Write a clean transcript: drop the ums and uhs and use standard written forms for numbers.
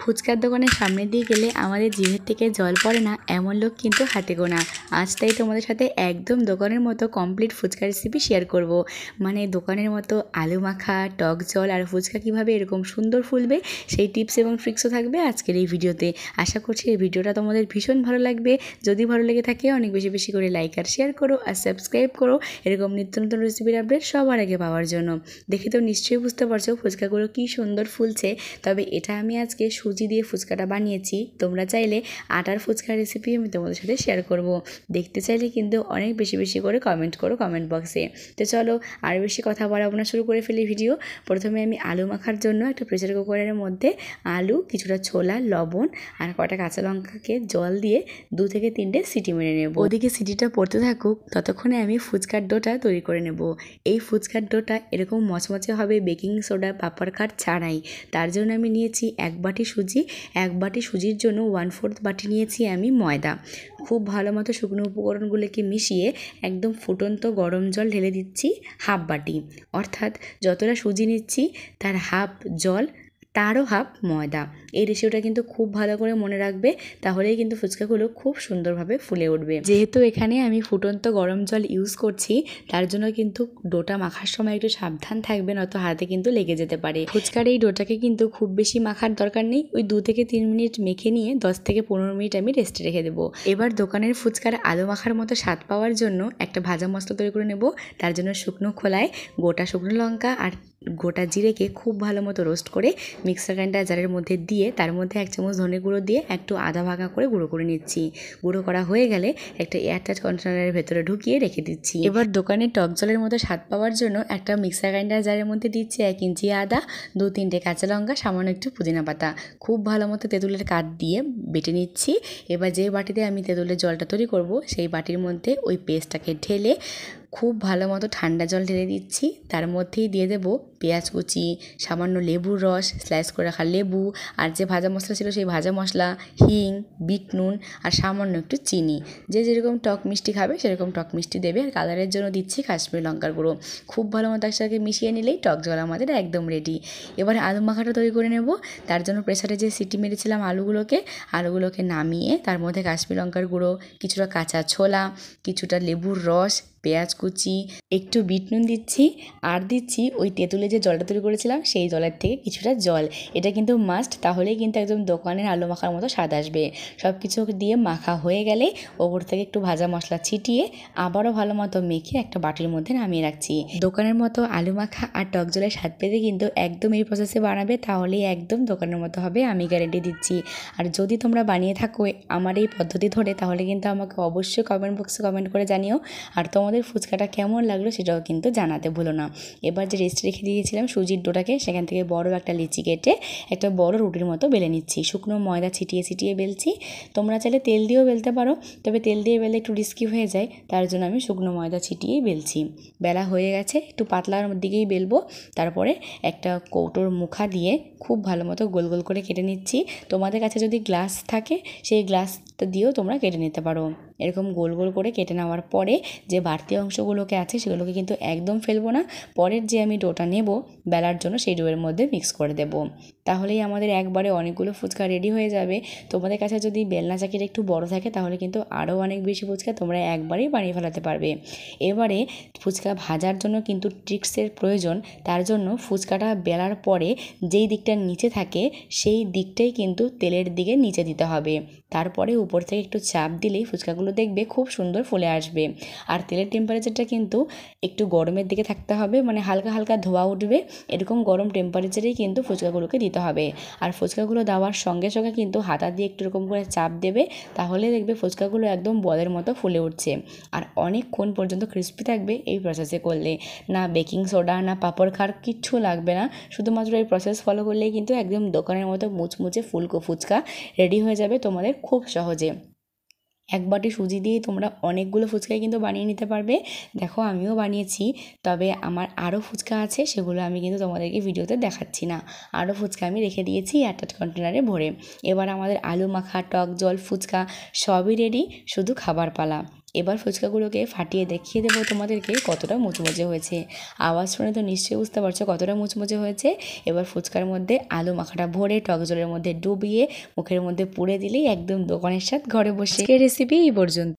ফুচকার দোকানের সামনে দিয়ে গেলে আমাদের জিভের থেকে জল পড়ে না এমন লোক কিন্তু হাতে গোনা। আজ তাই তোমাদের সাথে একদম দোকানের মতো কমপ্লিট ফুচকা রেসিপি শেয়ার করব। মানে দোকানের মতো আলু মাখা, টক জল আর ফুচকা কীভাবে এরকম সুন্দর ফুলবে সেই টিপস এবং ট্রিক্সও থাকবে আজকের এই ভিডিওতে। আশা করছি এই ভিডিওটা তোমাদের ভীষণ ভালো লাগবে। যদি ভালো লেগে থাকে অনেক বেশি বেশি করে লাইক আর শেয়ার করো আর সাবস্ক্রাইব করো এরকম নিত্য নতুন রেসিপির আপডেট সবার আগে পাওয়ার জন্য। দেখে তো নিশ্চয়ই বুঝতে পারছো ফুচকাগুলো কী সুন্দর ফুলছে। তবে এটা আমি আজকে সুজি দিয়ে ফুচকাটা বানিয়েছি। তোমরা চাইলে আটার ফুচকার রেসিপি আমি তোমাদের সাথে শেয়ার করব। দেখতে চাইলে কিন্তু অনেক বেশি বেশি করে কমেন্ট করো কমেন্ট বক্সে। তো চলো আর বেশি কথা বাড়াবো না, শুরু করে ফেলি ভিডিও। প্রথমে আমি আলু মাখার জন্য একটা প্রেসার কুকারের মধ্যে আলু, কিছুটা ছোলা, লবণ আর কটা কাঁচা লঙ্কাকে জল দিয়ে 2 থেকে 3টে সিটি মেরে নেব। ওদিকে সিটিটা পড়তে থাকুক, ততক্ষণে আমি ফুচকার ডোটা তৈরি করে নেব। এই ফুচকার ডোটা এরকম মচমচে হবে বেকিং সোডা, পাপড় খাট ছাড়াই। তার জন্য আমি নিয়েছি 1 বাটি সুজি। 1 বাটি সুজির জন্য 1/4 বাটি নিয়েছি আমি ময়দা। খুব ভালো মতো শুকনো উপকরণগুলোকে মিশিয়ে একদম ফুটন্ত গরম জল ঢেলে দিচ্ছি হাফ বাটি। অর্থাৎ যতটা সুজি নিচ্ছি তার হাফ জল, তারও হাফ ময়দা। এই রেশিওটা কিন্তু খুব ভালো করে মনে রাখবে, তাহলেই কিন্তু ফুচকাগুলো খুব সুন্দরভাবে ফুলে উঠবে। যেহেতু এখানে আমি ফুটন্ত গরম জল ইউজ করছি তার জন্য কিন্তু ডোটা মাখার সময় একটু সাবধান থাকবে, নয়তো হাতে কিন্তু লেগে যেতে পারে। ফুচকার এই ডোটাকে কিন্তু খুব বেশি মাখার দরকার নেই, ওই 2 থেকে 3 মিনিট মেখে নিয়ে 10 থেকে 15 মিনিট আমি রেস্টে রেখে দেবো। এবার দোকানের ফুচকার আলু মাখার মতো স্বাদ পাওয়ার জন্য একটা ভাজা মশলা তৈরি করে নেব। তার জন্য শুকনো খোলায় গোটা শুকনো লঙ্কা আর গোটা জিরেকে খুব ভালো মতো রোস্ট করে মিক্সার গ্রাইন্ডার জারের মধ্যে দিয়ে তার মধ্যে 1 চামচ ধনে গুঁড়ো দিয়ে একটু আধা ভাঙা করে গুঁড়ো করে নিচ্ছি। গুঁড়ো করা হয়ে গেলে একটা এয়ারটাইট কন্টেনারের ভেতরে ঢুকিয়ে রেখে দিচ্ছি। এবার দোকানের টক জলের মতো স্বাদ পাওয়ার জন্য একটা মিক্সার গ্রাইন্ডার জারের মধ্যে দিচ্ছি 1 ইঞ্চি আদা, 2-3টে কাঁচা লঙ্কা, সামান্য একটু পুদিনা পাতা। খুব ভালো মতো তেঁতুলের কাঠ দিয়ে বেটে নিচ্ছি। এবার যে বাটিতে আমি তেঁতুলের জলটা তৈরি করব সেই বাটির মধ্যে ওই পেস্টটাকে ঢেলে খুব ভালো মতো ঠান্ডা জল ঢেলে দিচ্ছি। তার মধ্যেই দিয়ে দেবো পেঁয়াজ কুচি, সামান্য লেবুর রস, স্লাইস করে রাখা লেবু, আর যে ভাজা মশলা ছিল সেই ভাজা মশলা, হিং, বিট নুন আর সামান্য একটু চিনি। যে যেরকম টক মিষ্টি খাবে সেরকম টক মিষ্টি দেবে। আর কালারের জন্য দিচ্ছি কাশ্মীরি লঙ্কার গুঁড়ো। খুব ভালো মতো একসাথে মিশিয়ে নিলেই টক জল আমাদের একদম রেডি। এবারে আলু মাখাটা তৈরি করে নেব। তার জন্য প্রেসারে যে সিটি মেরেছিলাম আলুগুলোকে নামিয়ে তার মধ্যে কাশ্মীরি লঙ্কার গুঁড়ো, কিছুটা কাঁচা ছোলা, কিছুটা লেবুর রস, পেঁয়াজ কুচি, একটু বিট নুন দিচ্ছি আর দিচ্ছি ওই তেঁতুলে যে জলটা তৈরি করেছিলাম সেই জলের থেকে কিছুটা জল। এটা কিন্তু মাস্ট, তাহলেই কিন্তু একদম দোকানের আলু মাখার মতো স্বাদ আসবে। সব কিছু দিয়ে মাখা হয়ে গেলে ওপর থেকে একটু ভাজা মশলা ছিটিয়ে আবারও ভালো মতো মেখে একটা বাটির মধ্যে নামিয়ে রাখছি। দোকানের মতো আলু মাখা আর টক জলের স্বাদ পেতে কিন্তু একদম এই প্রসেসে বানাবে, তাহলেই একদম দোকানের মতো হবে, আমি গ্যারেন্টি দিচ্ছি। আর যদি তোমরা বানিয়ে থাকো আমার এই পদ্ধতি ধরে, তাহলে কিন্তু আমাকে অবশ্যই কমেন্ট বক্সে কমেন্ট করে জানিও। আর তোমাদের ফুচকাটা কেমন লাগলো সেটাও কিন্তু জানাতে ভুলো না। এবার যে রেস্টে রেখে দিয়েছিলাম সুজির ডোটাকে, সেখান থেকে বড় একটা লিচি কেটে একটা বড় রুটির মতো বেলে নিচ্ছি। শুকনো ময়দা ছিটিয়ে ছিটিয়ে বেলছি। তোমরা চাইলে তেল দিয়েও বেলতে পারো, তবে তেল দিয়ে বেলে একটু রিস্কি হয়ে যায়, তার জন্য আমি শুকনো ময়দা ছিটিয়েই বেলছি। বেলা হয়ে গেছে, একটু পাতলার দিকেই বেলবো। তারপরে একটা কৌটোর মুখা দিয়ে খুব ভালো মতো গোল গোল করে কেটে নিচ্ছি। তোমাদের কাছে যদি গ্লাস থাকে সেই গ্লাসটা দিয়েও তোমরা কেটে নিতে পারো। এরকম গোল গোল করে কেটে নেওয়ার পরে যে বাড়তি অংশগুলোকে আছে সেগুলোকে কিন্তু একদম ফেলবো না। পরের যে আমি ডোটা নেব বেলার জন্য সেই ডোয়ের মধ্যে মিক্স করে দেব। তাহলেই আমাদের একবারে অনেকগুলো ফুচকা রেডি হয়ে যাবে। তোমাদের কাছে যদি বেলনা চাকিটা একটু বড় থাকে তাহলে কিন্তু আরও অনেক বেশি ফুচকা তোমরা একবারেই বানিয়ে ফেলাতে পারবে। এবারে ফুচকা ভাজার জন্য কিন্তু ট্রিক্সের প্রয়োজন। তার জন্য ফুচকাটা বেলার পরে যেই দিকটা নিচে থাকে সেই দিকটাই কিন্তু তেলের দিকে নিচে দিতে হবে। তারপরে উপর থেকে একটু চাপ দিলেই ফুচকাগুলো দেখবে খুব সুন্দর ফুলে আসবে। আর তেলের টেম্পারেচারটা কিন্তু একটু গরমের দিকে থাকতে হবে, মানে হালকা হালকা ধোয়া উঠবে এরকম গরম টেম্পারেচারেই কিন্তু ফুচকাগুলোকে দিতে হবে। আর ফুচকাগুলো দেওয়ার সঙ্গে সঙ্গে কিন্তু হাতা দিয়ে একটু এরকম করে চাপ দেবে, তাহলে দেখবে ফুচকাগুলো একদম বলের মতো ফুলে উঠছে। আর অনেকক্ষণ পর্যন্ত ক্রিস্পি থাকবে এই প্রসেসে করলে। না বেকিং সোডা না পাঁপড় খার কিচ্ছু লাগবে না, শুধুমাত্র এই প্রসেস ফলো করলেই কিন্তু একদম দোকানের মতো মুচমুচে ফুলকো ফুচকা রেডি হয়ে যাবে তোমাদের খুব সহজে। 1 বাটি সুজি দিয়ে তোমরা অনেকগুলো ফুচকাই কিন্তু বানিয়ে নিতে পারবে। দেখো আমিও বানিয়েছি, তবে আমার আরও ফুচকা আছে, সেগুলো আমি কিন্তু তোমাদেরকে ভিডিওতে দেখাচ্ছি না। আরও ফুচকা আমি রেখে দিয়েছি এয়ারটাইট কন্টেনারে ভরে। এবার আমাদের আলু মাখা, টক জল, ফুচকা সবই রেডি, শুধু খাবার পালা। এবার ফুচকাগুলোকে ফাটিয়ে দেখিয়ে দেবো তোমাদেরকে কতটা মুচমুচে হয়েছে। আওয়াজ শুনে তো নিশ্চয়ই বুঝতে পারছো কতটা মুচমুচে হয়েছে। এবার ফুচকার মধ্যে আলু মাখাটা ভরে টক জলের মধ্যে ডুবিয়ে মুখের মধ্যে পুরে দিলেই একদম দোকানের স্বাদ ঘরে বসে। রেসিপি এই পর্যন্ত।